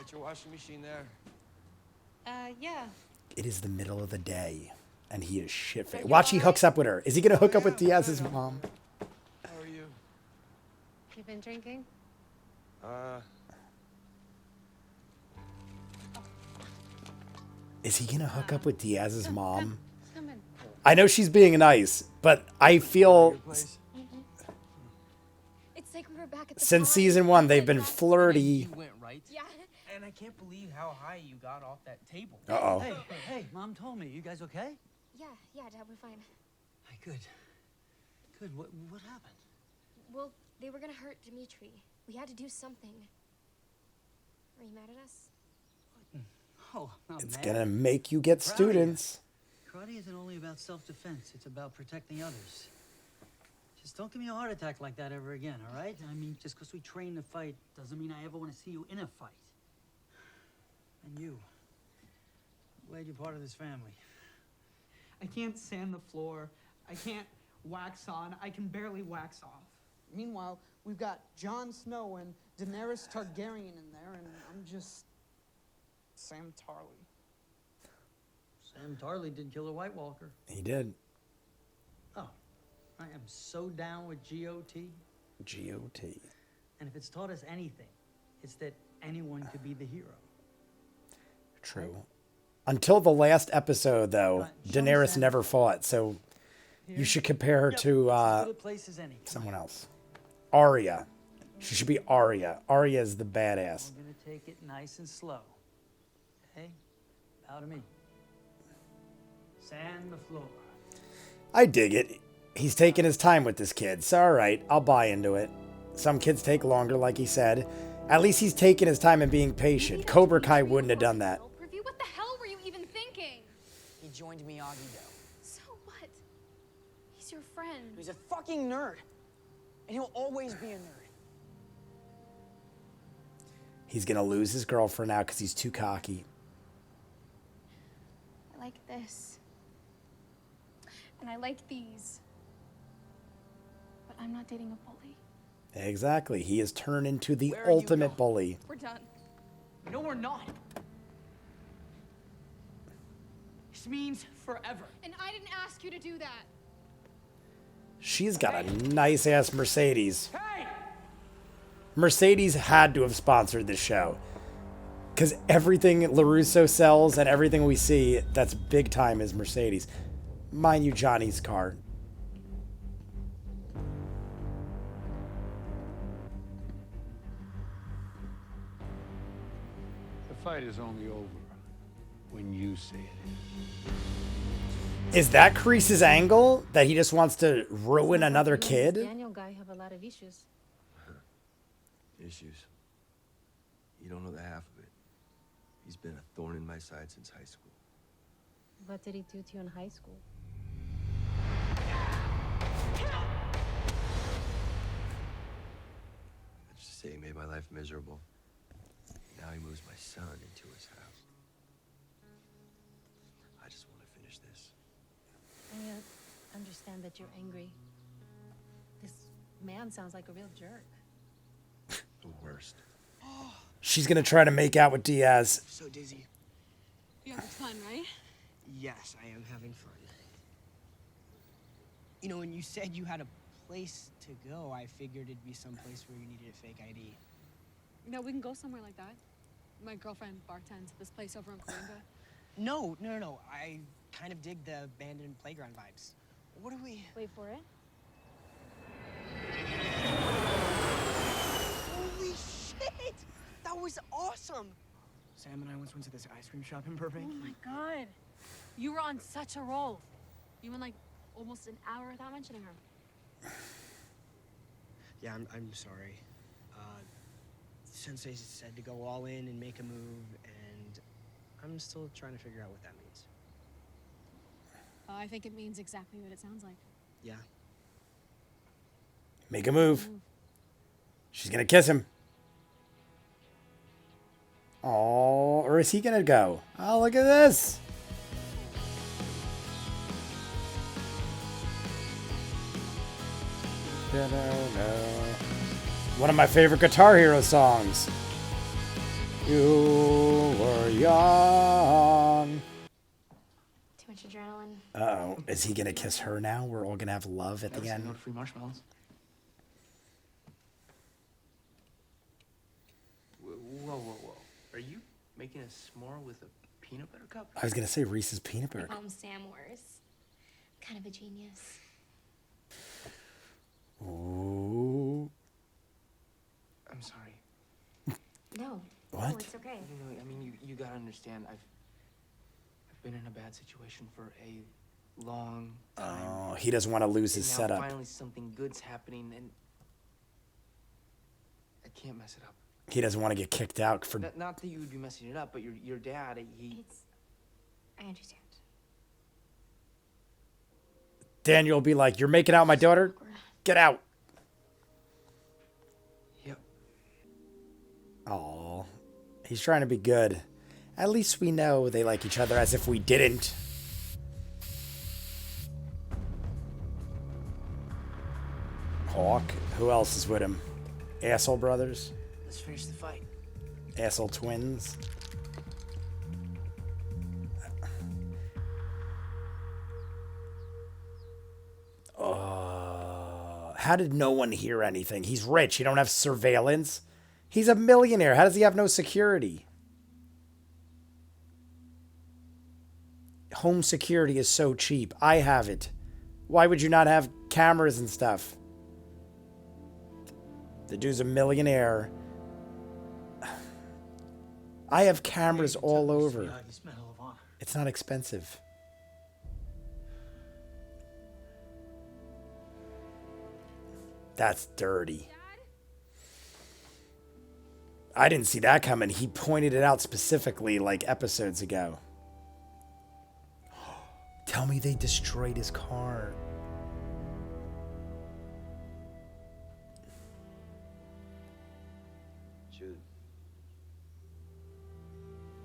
Got your washing machine there? Yeah. It is the middle of the day, and he is shit-faced. Watch, he hooks up with her. Is he gonna hook up with Diaz's mom? How are you? You been drinking? Is he gonna hook up with Diaz's mom? Come in. I know she's being nice, but I feel Your place? It's like we were back at the since time. season 1 they've been You flirty. went right. Yeah. And I can't believe how high you got off that table. Uh-oh. Hey, Mom told me. You guys okay? Yeah, Dad, we're fine. Hey, good. Good. What happened? Well, they were gonna hurt Dimitri. We had to do something. Are you mad at us? Oh, not It's mad. gonna make you get Proud of you. students. Karate isn't only about self-defense. It's about protecting others. Just don't give me a heart attack like that ever again, all right? I mean, just because we train to fight doesn't mean I ever want to see you in a fight. And you. I'm glad you're part of this family. I can't sand the floor. I can't wax on. I can barely wax off. Meanwhile, we've got Jon Snow and Daenerys Targaryen in there, and I'm just Sam Tarly. Sam Tarly did kill a White Walker. He did. Oh, I am so down with GOT. GOT. And if it's taught us anything, it's that anyone could be the hero. True. Until the last episode, though, Right, show me Daenerys Sam. never fought, so you should compare her Yep, to it's as good a place as any. someone else. Arya. She should be Arya. Arya is the badass. We're gonna take it nice and slow. Okay? Bow to me. Sand the floor. I dig it. He's taking his time with this kid, so all right, I'll buy into it. Some kids take longer, like he said. At least he's taking his time and being patient. Cobra Kai wouldn't have done that. Review? What the hell were you even thinking? He joined Miyagi-Do. So what? He's your friend. He's a fucking nerd. And he'll always be a nerd. He's gonna lose his girlfriend now because he's too cocky. I like this. And I like these. But I'm not dating a bully. Exactly. He has turned into the Where are you ultimate going? bully. We're done. No, we're not. This means forever. And I didn't ask you to do that. She's got a nice ass Mercedes. Hey! Mercedes had to have sponsored this show. Because everything LaRusso sells and everything we see that's big time is Mercedes. Mind you, Johnny's car. The fight is only over when you say it is. Is that Kreese's angle? That he just wants to ruin another kid? Daniel guy have a lot of issues. Issues. You don't know the half of it. He's been a thorn in my side since high school. What did he do to you in high school? Let's just say he made my life miserable. Now he moves my son into his house. I just want to finish this. I understand that you're angry. This man sounds like a real jerk. The worst. She's gonna try to make out with Diaz. So dizzy. You're having fun, right? Yes, I am having fun. You know, when you said you had a place to go, I figured it'd be someplace where you needed a fake ID. No, we can go somewhere like that. My girlfriend bartends at this place over in Coringa. No. I kind of dig the abandoned playground vibes. What do we... Wait for it. Holy shit! That was awesome! Sam and I once went to this ice cream shop in Burbank. Oh my god. You were on such a roll. You went like almost an hour without mentioning her. Yeah, I'm sorry. Sensei said to go all in and make a move, and I'm still trying to figure out what that means. I think it means exactly what it sounds like. Yeah. Make a move. She's gonna kiss him. Oh, or is he gonna go? Oh, look at this. One of my favorite Guitar Hero songs. You were young. Too much adrenaline. Uh-oh. Is he going to kiss her now? We're all going to have love at the end. No free marshmallows. Whoa. Are you making a s'more with a peanut butter cup? I was going to say Reese's peanut butter. Sam Wars. Kind of a genius. Ooh. I'm sorry. No. What? No, it's okay. I mean, you gotta understand. I've been in a bad situation for a long time. Oh, he doesn't want to lose his now setup. Finally, something good's happening, and I can't mess it up. He doesn't want to get kicked out for... Not that you would be messing it up, but your dad, I understand. Daniel will be like, you're making out my daughter? Get out. Yep. Aw. He's trying to be good. At least we know they like each other, as if we didn't. Hawk. Who else is with him? Asshole brothers? Let's finish the fight. Asshole twins? How did no one hear anything? He's rich. He don't have surveillance. He's a millionaire. How does he have no security? Home security is so cheap. I have it. Why would you not have cameras and stuff? The dude's a millionaire. I have cameras all over. It's not expensive. That's dirty. I didn't see that coming. He pointed it out specifically like episodes ago. Tell me they destroyed his car. Jude.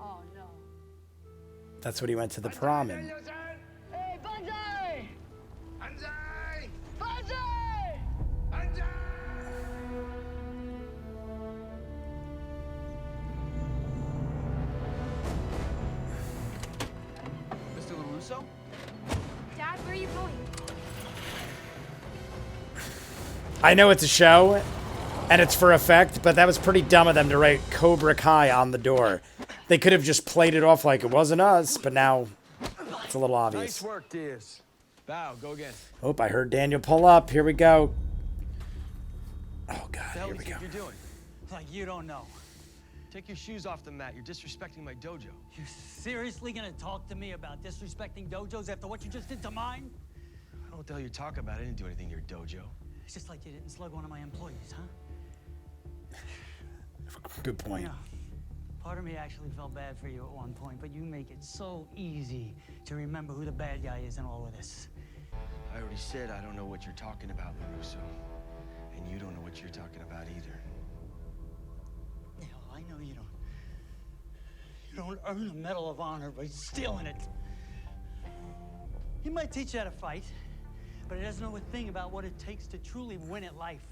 Oh no. That's what he went to the prom in. Hey, Banzai! Banzai! Banzai! Banzai! Mr. LaRusso? Dad, where are you going? I know it's a show, and it's for effect, but that was pretty dumb of them to write Cobra Kai on the door. They could have just played it off like it wasn't us, but now it's a little obvious. Nice work, Diaz. Bow, go again. Oh, I heard Daniel pull up. Here we go. Oh, God, What the hell here do we you go. think you're doing? Like you don't know. Take your shoes off the mat. You're disrespecting my dojo. You seriously gonna talk to me about disrespecting dojos after what you just did to mine? I don't know what the hell you're talking about. I didn't do anything to your dojo. It's just like you didn't slug one of my employees, huh? Good point. You know, part of me actually felt bad for you at one point, but you make it so easy to remember who the bad guy is in all of this. I already said I don't know what you're talking about, LaRusso. And you don't know what you're talking about either. Yeah, well, I know you don't. You don't earn a Medal of Honor by stealing it. He might teach you how to fight, but he doesn't know a thing about what it takes to truly win at life.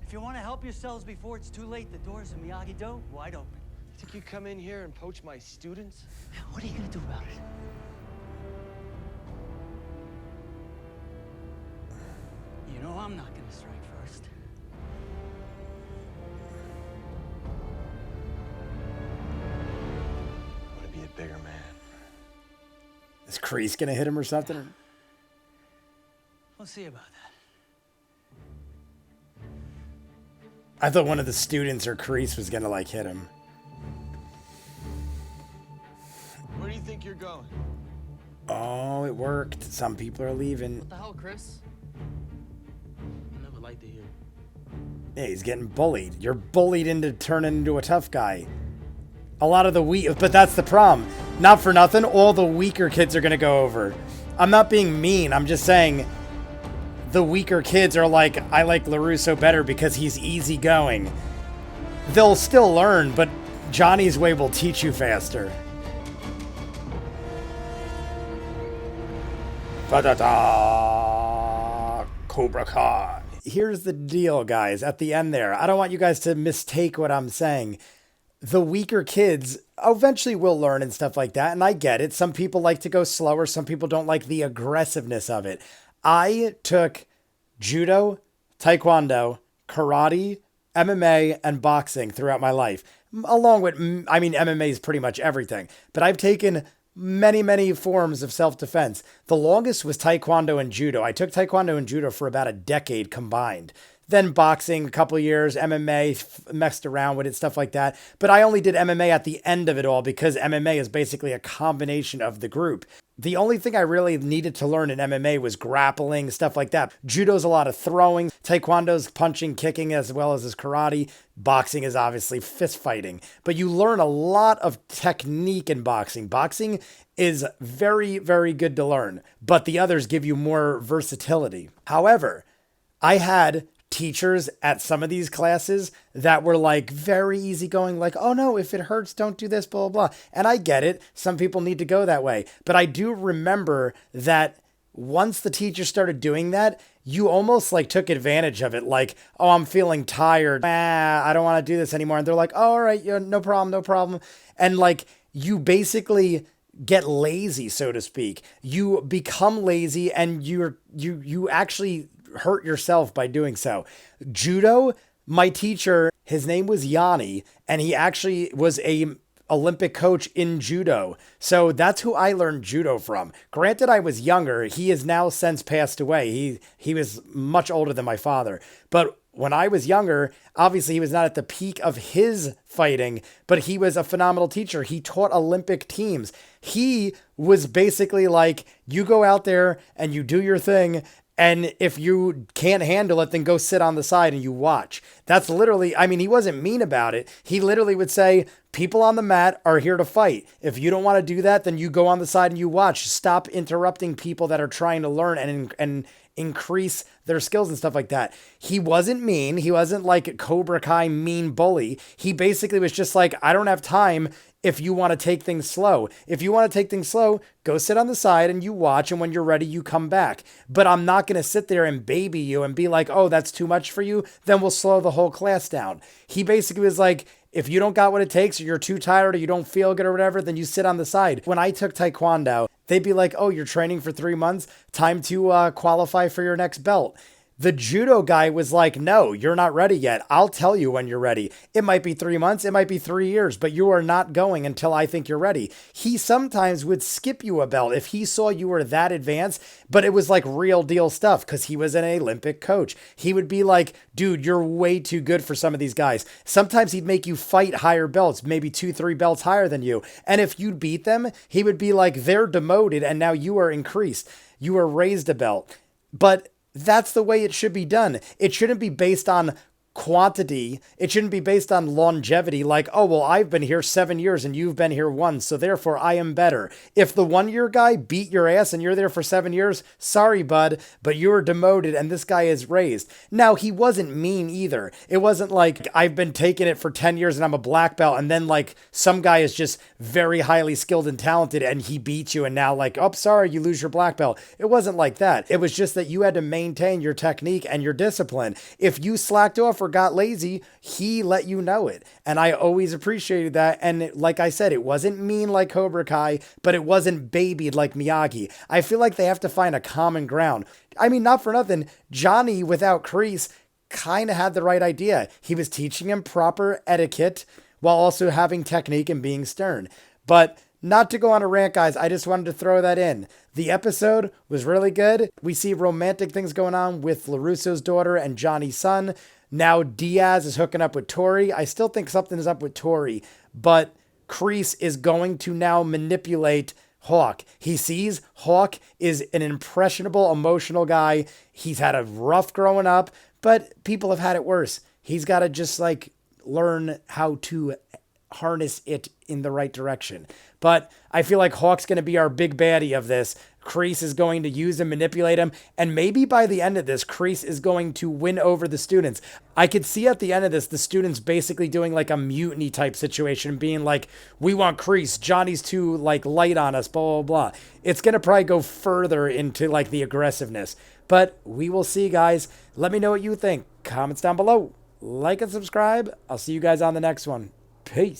If you want to help yourselves before it's too late, the doors of Miyagi-Do wide open. You think you come in here and poach my students? What are you gonna do about it? You know I'm not gonna strike first. I want to be a bigger man. Is Kreese gonna hit him or something? We'll see about that. I thought one of the students or Kreese was gonna like hit him. Where do you think you're going? Oh, it worked. Some people are leaving. What the hell, Chris? I never liked it here. Yeah, he's getting bullied. You're bullied into turning into a tough guy. A lot of the weak, but that's the problem. Not for nothing, all the weaker kids are gonna go over. I'm not being mean. I'm just saying the weaker kids are like, I like LaRusso better because he's easygoing. They'll still learn, but Johnny's way will teach you faster. Ba-da-da! Cobra Kai. Here's the deal, guys, at the end there. I don't want you guys to mistake what I'm saying. the weaker kids eventually will learn and stuff like that. And I get it. Some people like to go slower. Some people don't like the aggressiveness of it. I took judo, taekwondo, karate, MMA, and boxing throughout my life. Along with, I mean, MMA is pretty much everything. But I've taken many, many forms of self-defense. The longest was taekwondo and judo. I took taekwondo and judo for about a decade combined. Then boxing, a couple of years, MMA, messed around with it, stuff like that. But I only did MMA at the end of it all because MMA is basically a combination of the group. The only thing I really needed to learn in MMA was grappling, stuff like that. Judo's a lot of throwing. Taekwondo's punching, kicking, as well as karate. Boxing is obviously fist fighting. But you learn a lot of technique in boxing. Boxing is very, very good to learn. But the others give you more versatility. However, I had teachers at some of these classes that were like very easygoing, like, oh no, if it hurts, don't do this, blah, blah, blah. And I get it. Some people need to go that way. But I do remember that once the teacher started doing that, you almost like took advantage of it. Like, oh, I'm feeling tired. I don't want to do this anymore. And they're like, oh, all right, yeah, no problem, no problem. And like, you basically get lazy, so to speak. You become lazy and you actually hurt yourself by doing so. Judo, my teacher, his name was Yanni, and he actually was a Olympic coach in judo. So that's who I learned judo from. Granted, I was younger. He has now since passed away. He was much older than my father. But when I was younger, obviously he was not at the peak of his fighting, but he was a phenomenal teacher. He taught Olympic teams. He was basically like, you go out there and you do your thing, and if you can't handle it, then go sit on the side and you watch. That's literally, I mean, he wasn't mean about it. He literally would say, people on the mat are here to fight. If you don't want to do that, then you go on the side and you watch. Stop interrupting people that are trying to learn and increase their skills and stuff like that. He wasn't mean. He wasn't like a Cobra Kai mean bully. He basically was just like, I don't have time. If you want to take things slow, go sit on the side and you watch. And when you're ready, you come back. But I'm not going to sit there and baby you and be like, oh, that's too much for you. Then we'll slow the whole class down. He basically was like, if you don't got what it takes, or you're too tired, or you don't feel good or whatever, then you sit on the side. When I took Taekwondo, they'd be like, oh, you're training for 3 months. Time to qualify for your next belt. The judo guy was like, no, you're not ready yet. I'll tell you when you're ready. It might be 3 months. It might be 3 years, but you are not going until I think you're ready. He sometimes would skip you a belt if he saw you were that advanced, but it was like real deal stuff because he was an Olympic coach. He would be like, dude, you're way too good for some of these guys. Sometimes he'd make you fight higher belts, maybe 2-3 belts higher than you. And if you beat them, he would be like, they're demoted and now you are increased. You are raised a belt. But that's the way it should be done. It shouldn't be based on quantity. It shouldn't be based on longevity. Like, oh, well, I've been here 7 years and you've been here 1. So therefore I am better. If the 1-year guy beat your ass and you're there for 7 years, sorry, bud, but you were demoted and this guy is raised. Now, he wasn't mean either. It wasn't like I've been taking it for 10 years and I'm a black belt. And then like some guy is just very highly skilled and talented and he beats you. And now like, oh, sorry, you lose your black belt. It wasn't like that. It was just that you had to maintain your technique and your discipline. If you slacked off or got lazy, he let you know it. And I always appreciated that. And like I said, it wasn't mean like Cobra Kai, but it wasn't babied like Miyagi. I feel like they have to find a common ground. I mean, not for nothing, Johnny without Kreese kind of had the right idea. He was teaching him proper etiquette while also having technique and being stern. But not to go on a rant, guys, I just wanted to throw that in. The episode was really good. We see romantic things going on with LaRusso's daughter and Johnny's son. Now Diaz is hooking up with Tori. I still think something is up with Tori, but Kreese is going to now manipulate Hawk. He sees Hawk is an impressionable, emotional guy. He's had a rough growing up, but people have had it worse. He's got to just like learn how to harness it in the right direction. But I feel like Hawk's going to be our big baddie of this. Kreese is going to use and manipulate him. And maybe by the end of this, Kreese is going to win over the students. I could see at the end of this, the students basically doing like a mutiny type situation, being like, we want Kreese. Johnny's too like light on us, blah, blah, blah. It's going to probably go further into like the aggressiveness. But we will see, guys. Let me know what you think. Comments down below. Like and subscribe. I'll see you guys on the next one. Peace.